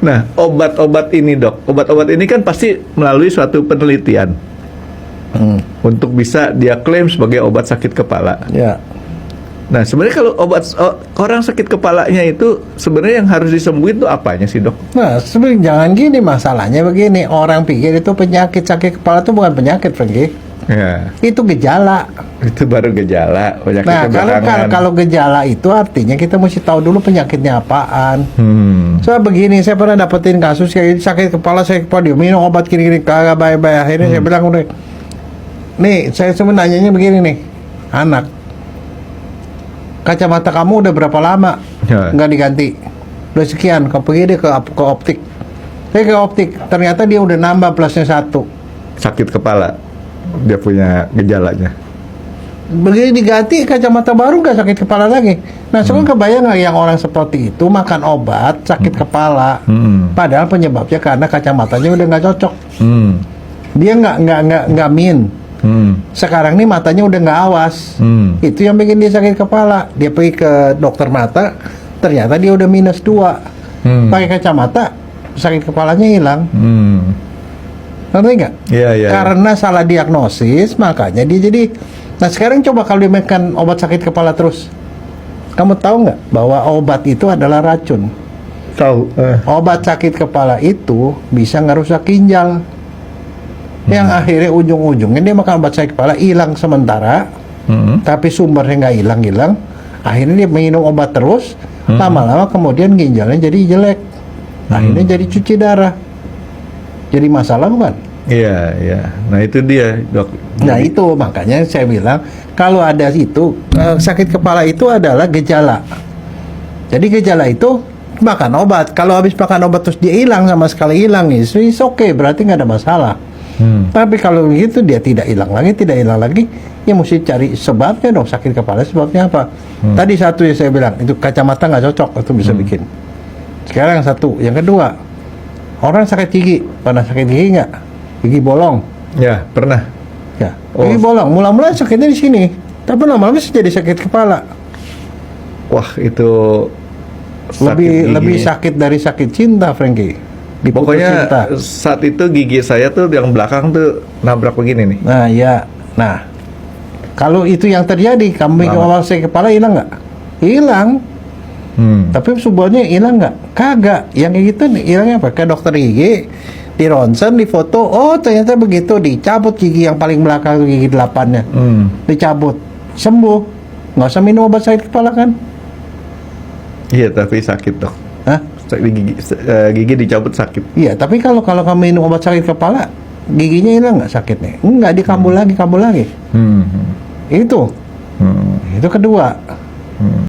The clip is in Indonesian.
Nah, obat-obat ini dok, obat-obat ini kan pasti melalui suatu penelitian untuk bisa dia klaim sebagai obat sakit kepala. Ya. Nah, sebenarnya kalau orang sakit kepalanya itu sebenarnya yang harus disembuhin itu apanya sih dok? Nah, sebenarnya jangan gini, masalahnya begini, orang pikir itu penyakit sakit kepala itu bukan penyakit, Franky. Ya, Itu gejala. itu baru gejala penyakit Nah, belakangan. kalau gejala itu artinya kita mesti tahu dulu penyakitnya apaan. Soal begini, saya pernah dapetin kasus kayak sakit kepala, dia minum obat gini-gini kagak baik-baik. Akhirnya saya bilang udah, nih saya cuma nanyanya begini nih, anak, kacamata kamu udah berapa lama Ya. nggak diganti? Udah sekian, kau pergi deh ke optik. Saya ke optik, ternyata dia udah nambah plusnya 1. Sakit kepala, dia punya gejalanya. Begitu diganti kacamata baru nggak sakit kepala lagi. Nah, sekarang kebayang nggak yang orang seperti itu makan obat sakit kepala, padahal penyebabnya karena kacamatanya udah nggak cocok. Dia nggak min. Sekarang nih matanya udah nggak awas. Itu yang bikin dia sakit kepala. Dia pergi ke dokter mata, ternyata dia udah -2. Pakai kacamata, sakit kepalanya hilang. Ngerti nggak? Iya. Karena salah diagnosis, makanya dia jadi. Nah, sekarang coba kalau dia makan obat sakit kepala terus, kamu tahu nggak bahwa obat itu adalah racun? Tahu. Obat sakit kepala itu bisa ngerusak ginjal. Yang akhirnya ujung-ujungnya dia makan obat sakit kepala hilang sementara, tapi sumbernya nggak hilang. Akhirnya dia minum obat terus, lama-lama kemudian ginjalnya jadi jelek. Akhirnya jadi cuci darah. Jadi masalah bukan? Iya. Nah itu dia dok. Nah itu makanya saya bilang kalau ada itu sakit kepala itu adalah gejala. Jadi gejala itu makan obat. Kalau habis makan obat terus dia hilang sama sekali hilang, it's okay, berarti nggak ada masalah. Tapi kalau begitu dia tidak hilang lagi, ya mesti cari sebabnya dong, sakit kepala sebabnya apa? Tadi satu yang saya bilang itu kacamata nggak cocok, itu bisa bikin. Sekarang satu, yang kedua, orang sakit gigi, pernah sakit gigi nggak? Gigi bolong. Ya pernah. Ya, gigi bolong. Mula-mula sakitnya di sini, tapi lama-lama jadi sakit kepala. Wah itu Lebih sakit dari sakit cinta, Franky. Diputus Pokoknya cinta. saat itu gigi saya tuh yang belakang tuh nabrak begini nih. Nah, ya. Nah, kalau itu yang terjadi, kamu awal sakit kepala hilang nggak? Hilang. Tapi sebenarnya hilang nggak? Kagak. Yang kayak gitu hilangnya apa? Ke dokter gigi, di ronsen, di foto, oh ternyata begitu, dicabut gigi yang paling belakang, gigi 8-nya, dicabut, sembuh, nggak usah minum obat sakit kepala kan? Iya tapi sakit dok. Hah? Gigi dicabut sakit. Iya, tapi kalau kamu minum obat sakit kepala, giginya hilang nggak sakitnya? Enggak, kambuh lagi. Itu kedua.